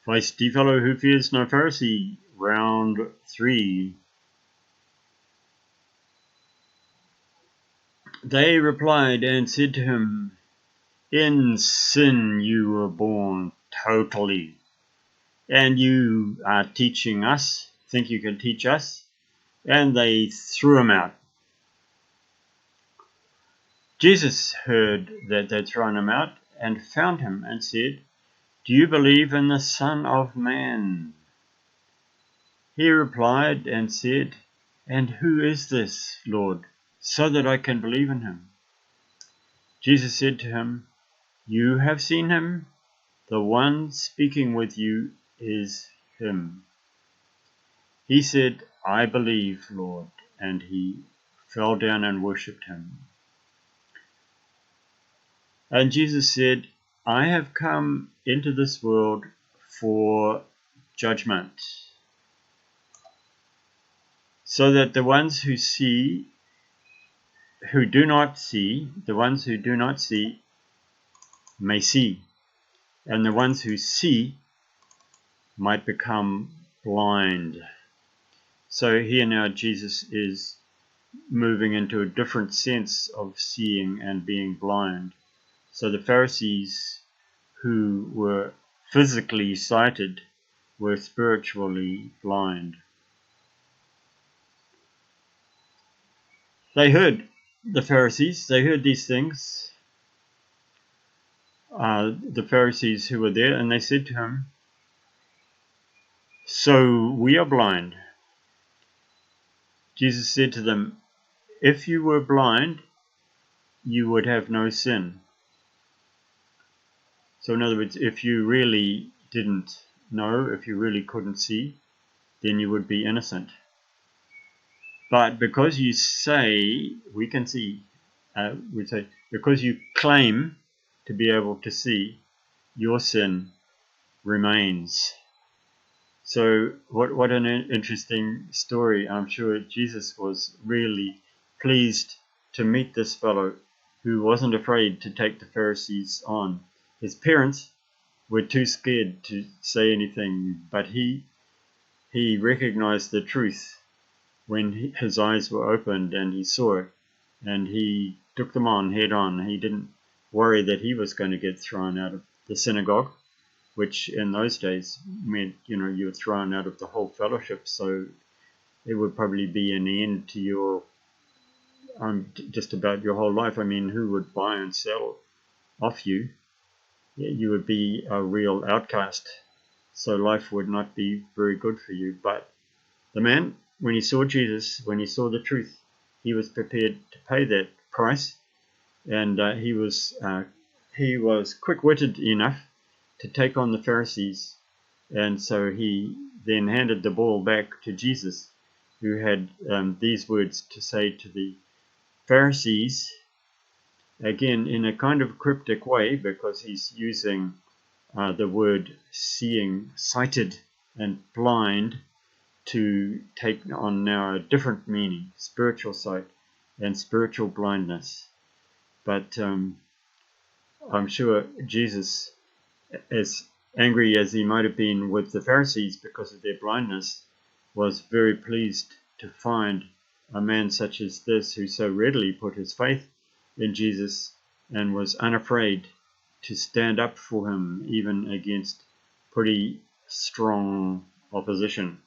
Feisty fellow who fears no Pharisee, round 3. They replied and said to him, "In sin you were born totally, and you are teaching us, think you can teach us?" And they threw him out. Jesus heard that they'd thrown him out and found him and said, "Do you believe in the Son of Man?" He replied and said, "And who is this, Lord, so that I can believe in him?" Jesus said to him, "You have seen him. The one speaking with you is him." He said, "I believe, Lord," and he fell down and worshipped him. And Jesus said, "I have come into this world for judgment, so that the ones who do not see may see, and the ones who see might become blind." So here now Jesus is moving into a different sense of seeing and being blind. So the Pharisees, who were physically sighted, were spiritually blind. They heard these things, the Pharisees who were there, and they said to him, "So we are blind." Jesus said to them, "If you were blind, you would have no sin." So in other words, if you really didn't know, if you really couldn't see, then you would be innocent. But because you say we can see, because you claim to be able to see, your sin remains. So what an interesting story. I'm sure Jesus was really pleased to meet this fellow who wasn't afraid to take the Pharisees on. His parents were too scared to say anything, but he recognized the truth when his eyes were opened and he saw it, and he took them on head on. He didn't worry that he was going to get thrown out of the synagogue, which in those days meant, you were thrown out of the whole fellowship, so it would probably be an end to your, just about your whole life. I mean, who would buy and sell off you? You would be a real outcast, so life would not be very good for you. But the man, when he saw Jesus, when he saw the truth, he was prepared to pay that price, and he was quick-witted enough to take on the Pharisees, and so he then handed the ball back to Jesus, who had these words to say to the Pharisees, again in a kind of cryptic way, because he's using the word seeing, sighted, and blind to take on now a different meaning, spiritual sight and spiritual blindness. But I'm sure Jesus, as angry as he might have been with the Pharisees because of their blindness, was very pleased to find a man such as this, who so readily put his faith in Jesus and was unafraid to stand up for him even against pretty strong opposition.